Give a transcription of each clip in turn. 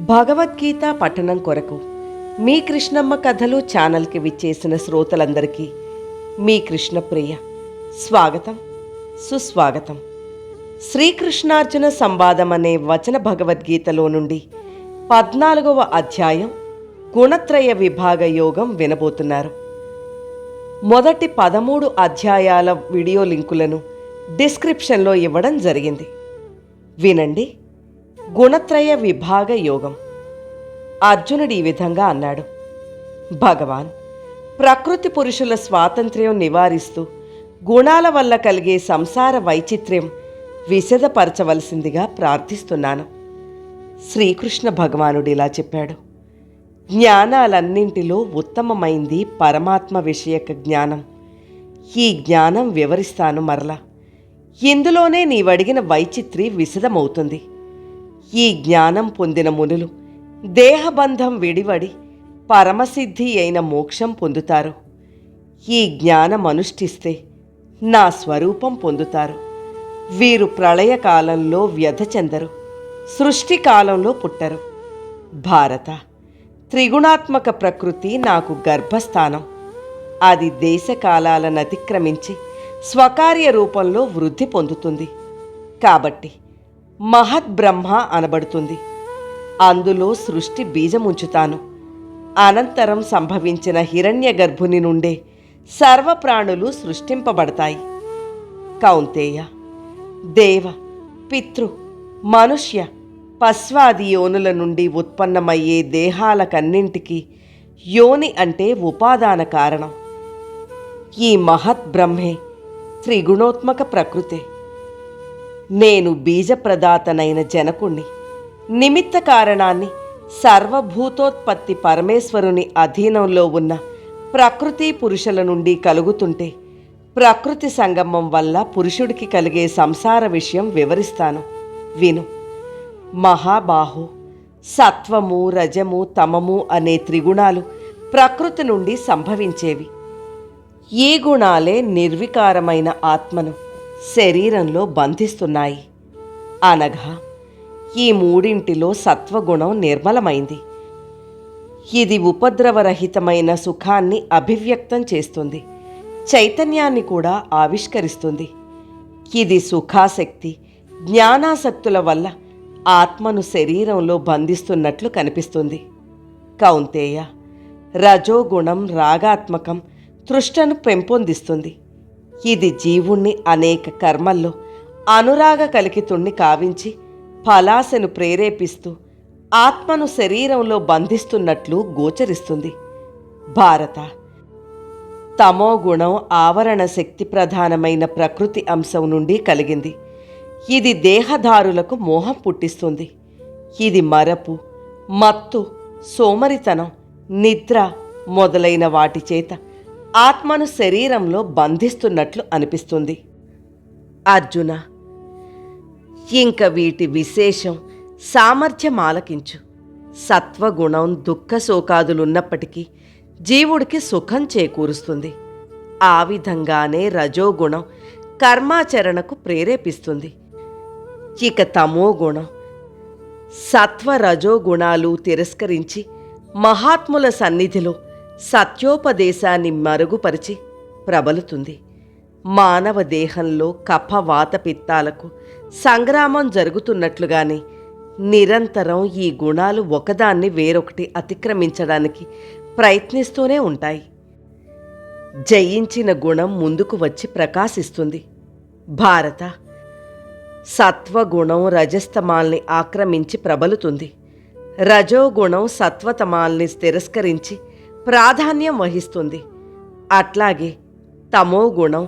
భగవద్గీత పఠనం కొరకు మీ కృష్ణమ్మ కథలు ఛానల్కి విచ్చేసిన శ్రోతలందరికీ మీ కృష్ణప్రియ స్వాగతం సుస్వాగతం. శ్రీకృష్ణార్జున సంవాదం అనే వచన భగవద్గీతలో నుండి 14వ అధ్యాయం గుణత్రయ విభాగ యోగం వినబోతున్నారు. మొదటి 13 అధ్యాయాల వీడియో లింకులను డిస్క్రిప్షన్లో ఇవ్వడం జరిగింది. వినండి. గుణత్రయ విభాగ యోగం. అర్జునుడు ఈ విధంగా అన్నాడు: భగవాన్, ప్రకృతి పురుషుల స్వాతంత్ర్యం నివారిస్తూ గుణాల వల్ల కలిగే సంసార వైచిత్ర్యం విశదపరచవలసిందిగా ప్రార్థిస్తున్నాను. శ్రీకృష్ణ భగవానుడు ఇలా చెప్పాడు: జ్ఞానాలన్నింటిలో ఉత్తమమైంది పరమాత్మ విషయక జ్ఞానం. ఈ జ్ఞానం వివరిస్తాను మరలా. ఇందులోనే నీవడిగిన వైచిత్రి విశదమవుతుంది. ఈ జ్ఞానం పొందిన మునులు దేహబంధం విడివడి పరమసిద్ధి అయిన మోక్షం పొందుతారు. ఈ జ్ఞానం అనుష్ఠిస్తే నా స్వరూపం పొందుతారు. వీరు ప్రళయకాలంలో వ్యధ చెందరు, సృష్టి కాలంలో పుట్టరు. భారత, త్రిగుణాత్మక ప్రకృతి నాకు గర్భస్థానం. అది దేశకాలాలను అతిక్రమించి స్వకార్య రూపంలో వృద్ధి పొందుతుంది. కాబట్టి మహద్బ్రహ్మ అనబడుతుంది. అందులో సృష్టి బీజముంచుతాను. అనంతరం సంభవించిన హిరణ్య గర్భుని నుండే సర్వప్రాణులు సృష్టింపబడతాయి. కౌంతేయ, దేవ, పితృ, మనుష్య, పశ్వాది యోనుల నుండి ఉత్పన్నమయ్యే దేహాలకన్నింటికీ యోని అంటే ఉపాదాన కారణం. ఈ మహద్బ్రహ్మే త్రిగుణోత్మక ప్రకృతే. నేను బీజప్రదాతనైన జనకుణ్ణి. నిమిత్త కారణాన్ని సర్వభూతోత్పత్తి పరమేశ్వరుని అధీనంలో ఉన్న ప్రకృతి పురుషుల నుండి కలుగుతుంటే ప్రకృతి సంగమం వల్ల పురుషుడికి కలిగే సంసార విషయం వివరిస్తాను. విను. మహాబాహు, సత్వము, రజము, తమము అనే త్రిగుణాలు ప్రకృతి నుండి సంభవించేవి. ఈ గుణాలే నిర్వికారమైన ఆత్మను శరీరంలో బంధిస్తున్నాయి. అనగా ఈ మూడింటిలో సత్వగుణం నిర్మలమైంది. ఇది ఉపద్రవరహితమైన సుఖాన్ని అభివ్యక్తం చేస్తుంది, చైతన్యాన్ని కూడా ఆవిష్కరిస్తుంది. ఇది సుఖాసక్తి, జ్ఞానాసక్తుల వల్ల ఆత్మను శరీరంలో బంధిస్తున్నట్లు కనిపిస్తుంది. కౌంతేయ, రజోగుణం రాగాత్మకం, తృష్ణను పెంపొందిస్తుంది. ఇది జీవుణ్ణి అనేక కర్మల్లో అనురాగ కలికితుణ్ణి కావించి ఫలాశను ప్రేరేపిస్తూ ఆత్మను శరీరంలో బంధిస్తున్నట్లు గోచరిస్తుంది. భారత, తమోగుణం ఆవరణ శక్తి ప్రధానమైన ప్రకృతి అంశం నుండి కలిగింది. ఇది దేహదారులకు మోహం పుట్టిస్తుంది. ఇది మరపు, మత్తు, సోమరితనం, నిద్ర మొదలైన వాటి చేత ఆత్మను శరీరంలో బంధిస్తున్నట్లు అనిపిస్తుంది. అర్జున, ఇంక వీటి విశేషం సామర్థ్యం ఆలకించు. సత్వగుణం దుఃఖశోకాదులున్నప్పటికీ జీవుడికి సుఖం చేకూరుస్తుంది. ఆ విధంగానే రజోగుణం కర్మాచరణకు ప్రేరేపిస్తుంది. ఇక తమోగుణం సత్వరజోగుణాలు తిరస్కరించి మహాత్ముల సన్నిధిలో సత్యోపదేశాన్ని మరుగుపరిచి ప్రబలుతుంది. మానవ దేహంలో కఫ వాత పిత్తాలకు సంగ్రామం జరుగుతున్నట్లుగానే నిరంతరం ఈ గుణాలు ఒకదాన్ని వేరొకటి అతిక్రమించడానికి ప్రయత్నిస్తూనే ఉంటాయి. జయించిన గుణం ముందుకు వచ్చి ప్రకాశిస్తుంది. భారత, సత్వగుణం రజస్తమాల్ని ఆక్రమించి ప్రబలుతుంది. రజోగుణం సత్వతమాల్ని తిరస్కరించి ప్రాధాన్యం వహిస్తుంది. అట్లాగే తమోగుణం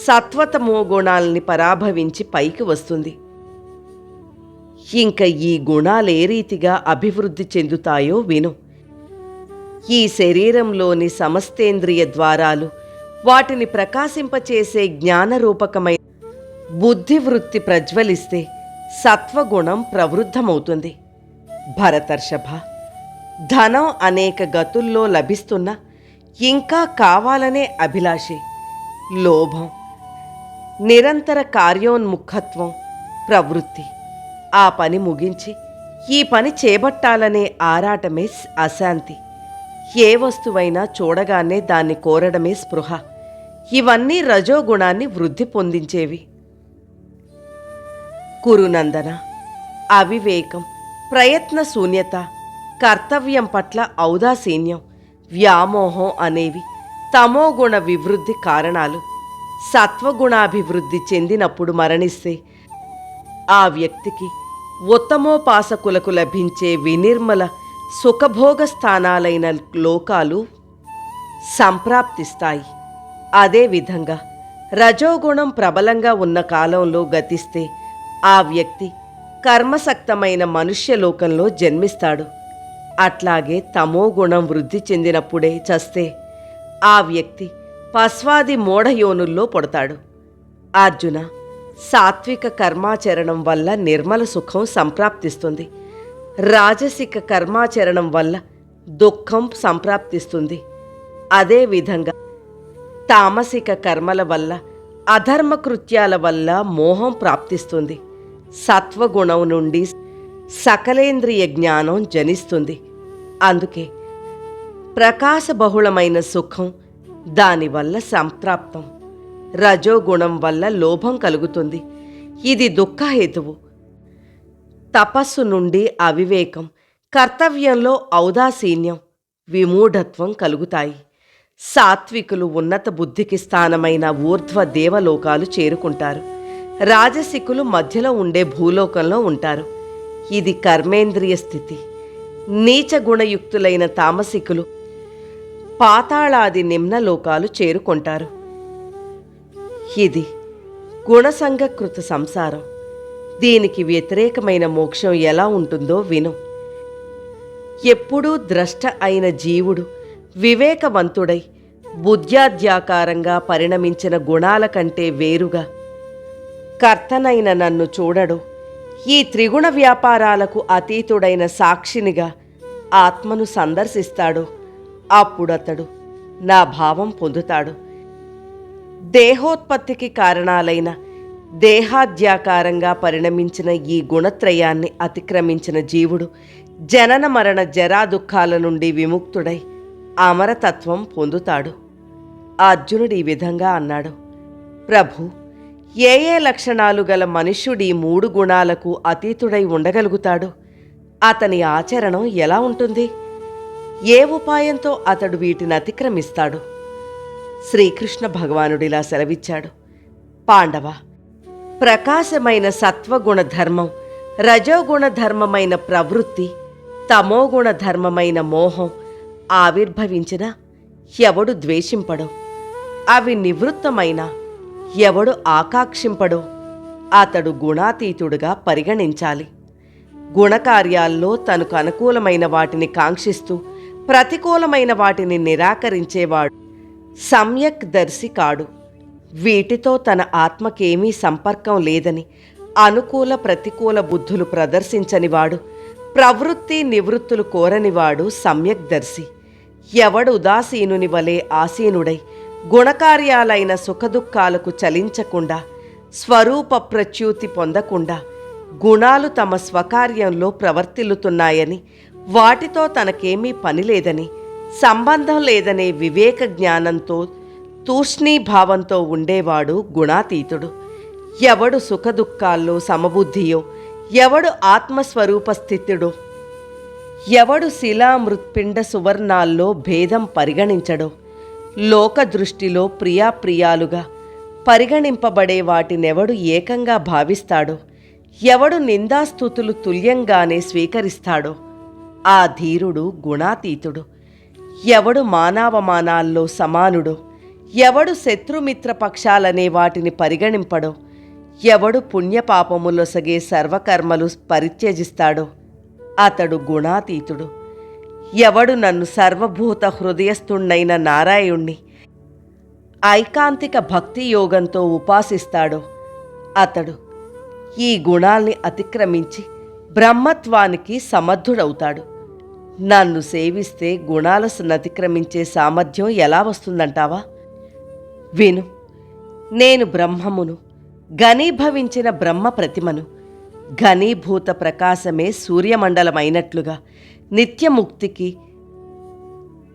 సత్వతమో గుణాలని పరాభవించి పైకి వస్తుంది. ఇంక ఈ గుణాలు ఏ రీతిగా అభివృద్ధి చెందుతాయో విను. ఈ శరీరంలోని సమస్తేంద్రియ ద్వారాలు వాటిని ప్రకాశింపచేసే జ్ఞానరూపకమైన బుద్ధివృత్తి ప్రజ్వలిస్తే సత్వగుణం ప్రవృద్ధమవుతుంది. భరతర్షభ, ధనం అనేక గతుల్లో లభిస్తున్నా ఇంకా కావాలనే అభిలాషి, లోభం, నిరంతర కార్యోన్ముఖత్వం, ప్రవృత్తి ఆ పని ముగించి ఈ పని చేపట్టాలనే ఆరాటమే అశాంతి. ఏ వస్తువైనా చూడగానే దాన్ని కోరడమే స్పృహ. ఇవన్నీ రజోగుణాన్ని వృద్ధి పొందించేవి. కురునందన, అవివేకం, ప్రయత్న శూన్యత, కర్తవ్యం పట్ల ఔదాసీన్యం, వ్యామోహం అనేవి తమోగుణ వివృద్ధి కారణాలు. సత్వగుణాభివృద్ధి చెందినప్పుడు మరణిస్తే ఆ వ్యక్తికి ఉత్తమోపాసకులకు లభించే వినిర్మల సుఖభోగ స్థానాలైన లోకాలు సంప్రాప్తిస్తాయి. అదేవిధంగా రజోగుణం ప్రబలంగా ఉన్న కాలంలో గతిస్తే ఆ వ్యక్తి కర్మసక్తమైన మనుష్యలోకంలో జన్మిస్తాడు. అట్లాగే తమోగుణం వృద్ధి చెందినప్పుడే చస్తే ఆ వ్యక్తి పస్వాది మూఢయోనుల్లో పుడతాడు. అర్జున, సాత్విక కర్మాచరణం వల్ల నిర్మల సుఖం సంప్రాప్తిస్తుంది. రాజసిక కర్మాచరణం వల్ల దుఃఖం సంప్రాప్తిస్తుంది. అదేవిధంగా తామసిక కర్మల వల్ల, అధర్మ కృత్యాల వల్ల మోహం ప్రాప్తిస్తుంది. సత్వగుణం నుండి సకలేంద్రియ జ్ఞానం జనిస్తుంది. అందుకే ప్రకాశబహుళమైన సుఖం దానివల్ల సంప్రాప్తం. రజోగుణం వల్ల లోభం కలుగుతుంది. ఇది దుఃఖహేతువు. తపస్సు నుండి అవివేకం, కర్తవ్యంలో ఔదాసీన్యం, విమూఢత్వం కలుగుతాయి. సాత్వికులు ఉన్నత బుద్ధికి స్థానమైన ఊర్ధ్వ దేవలోకాలు చేరుకుంటారు. రాజసికులు మధ్యలో ఉండే భూలోకంలో ఉంటారు. ఇది కర్మేంద్రియ స్థితి. నీచ గుణయుక్తులైన తామసికులు పాతాళాది నిమ్నలోకాలు చేరుకుంటారు. ఇది గుణసంగకృత సంసారం. దీనికి వ్యతిరేకమైన మోక్షం ఎలా ఉంటుందో విను. ఎప్పుడూ ద్రష్ట అయిన జీవుడు వివేకవంతుడై బుద్ధ్యాద్యాకారంగా పరిణమించిన గుణాల కంటే వేరుగా కర్తనైన నన్ను చూడడు. ఈ త్రిగుణ వ్యాపారాలకు అతీతుడైన సాక్షినిగా ఆత్మను సందర్శిస్తాడు. అప్పుడతడు నా భావం పొందుతాడు. దేహోత్పత్తికి కారణాలైన దేహాద్యాకారంగా పరిణమించిన ఈ గుణత్రయాన్ని అతిక్రమించిన జీవుడు జనన మరణ జరా దుఃఖాల నుండి విముక్తుడై అమరతత్వం పొందుతాడు. అర్జునుడు ఈ విధంగా అన్నాడు. ప్రభు, ఏ ఏ లక్షణాలు గల మనుష్యుడు ఈ మూడు గుణాలకు అతీతుడై ఉండగలుగుతాడు? అతని ఆచరణం ఎలా ఉంటుంది? ఏ ఉపాయంతో అతడు వీటిని అతిక్రమిస్తాడు? శ్రీకృష్ణ భగవానుడిలా సెలవిచ్చాడు. పాండవ, ప్రకాశమైన సత్వగుణ ధర్మం, రజోగుణ ధర్మమైన ప్రవృత్తి, తమోగుణ ధర్మమైన మోహం ఆవిర్భవించిన ఎవడు ద్వేషింపడో, అవి నివృత్తమైన ఎవడు ఆకాంక్షింపడో అతడు గుణాతీతుడుగా పరిగణించాలి. గుణకార్యాల్లో తనకు అనుకూలమైన వాటిని కాంక్షిస్తూ ప్రతికూలమైన వాటిని నిరాకరించేవాడు సమ్యక్ దర్శి కాడు. వీటితో తన ఆత్మకేమీ సంపర్కం లేదని అనుకూల ప్రతికూల బుద్ధులు ప్రదర్శించనివాడు, ప్రవృత్తి నివృత్తులు కోరనివాడు సమ్యక్ దర్శి. ఎవడు ఉదాసీనుని వలె ఆసీనుడై గుణకార్యాలైన సుఖదుఖాలకు చలించకుండా, స్వరూప ప్రచ్యూతి పొందకుండా, గుణాలు తమ స్వకార్యంలో ప్రవర్తిల్లుతున్నాయని, వాటితో తనకేమీ పనిలేదని, సంబంధం లేదనే వివేక జ్ఞానంతో తూష్ణీభావంతో ఉండేవాడు గుణాతీతుడు. ఎవడు సుఖదుఖాల్లో సమబుద్ధియో, ఎవడు ఆత్మస్వరూప స్థితుడో, ఎవడు శిలామృత్పిండ సువర్ణాల్లో భేదం పరిగణించడో, లోక దృష్టిలో ప్రియాప్రియాలుగా పరిగణింపబడే వాటినెవడు ఏకంగా భావిస్తాడో, ఎవడు నిందాస్తుతులు తుల్యంగానే స్వీకరిస్తాడో ఆ ధీరుడు గుణాతీతుడు. ఎవడు మానావమానాల్లో సమానుడో, ఎవడు శత్రుమిత్ర పక్షాలనే వాటిని పరిగణింపడో, ఎవడు పుణ్యపాపములొసగే సర్వకర్మలు పరిత్యజిస్తాడో అతడు గుణాతీతుడు. ఎవడు నన్ను సర్వభూత హృదయస్థుణ్ణైన నారాయణ్ణి ఐకాంతిక భక్తి యోగంతో ఉపాసిస్తాడో అతడు ఈ గుణాల్ని అతిక్రమించి బ్రహ్మత్వానికి సమర్థుడవుతాడు. నన్ను సేవిస్తే గుణాలను అతిక్రమించే సామర్థ్యం ఎలా వస్తుందంటావా? విను. నేను బ్రహ్మమును, ఘనీభవించిన బ్రహ్మ ప్రతిమను, ఘనీభూత ప్రకాశమే సూర్యమండలమైనట్లుగా నిత్యముక్తికి,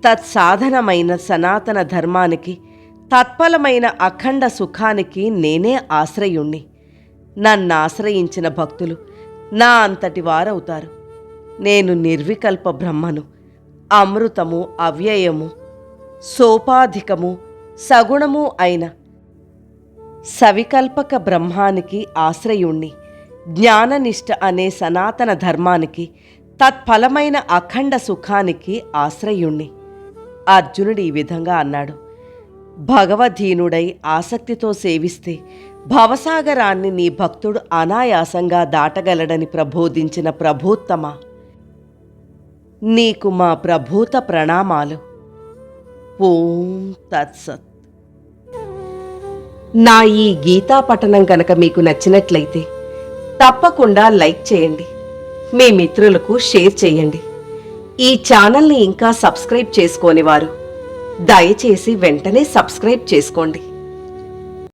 తత్సాధనమైన సనాతన ధర్మానికి, తత్ఫలమైన అఖండ సుఖానికి నేనే ఆశ్రయుణ్ణి. నన్నాశ్రయించిన భక్తులు నా అంతటి వారవుతారు. నేను నిర్వికల్ప బ్రహ్మను, అమృతము, అవ్యయము, సోపాధికము, సగుణము అయిన సవికల్పక బ్రహ్మానికి ఆశ్రయుణ్ణి. జ్ఞాననిష్ట అనే సనాతన ధర్మానికి, తత్ఫలమైన అఖండ సుఖానికి ఆశ్రయుణ్ణి. అర్జునుడు ఈ విధంగా అన్నాడు. భగవద్ధీనుడై ఆసక్తితో సేవిస్తే భవసాగరాన్ని నీ భక్తుడు అనాయాసంగా దాటగలడని ప్రబోధించిన ప్రభూత్తమ, నీకు మా ప్రభూత ప్రణామాలు. ఓం తత్సత్. నా ఈ గీతా పఠనం కనుక మీకు నచ్చినట్లయితే తప్పకుండా లైక్ చేయండి, మీ మిత్రులకు షేర్ చేయండి. ఈ ఛానల్ని ఇంకా సబ్స్క్రైబ్ చేసుకోని వారు దయచేసి వెంటనే సబ్స్క్రైబ్ చేసుకోండి.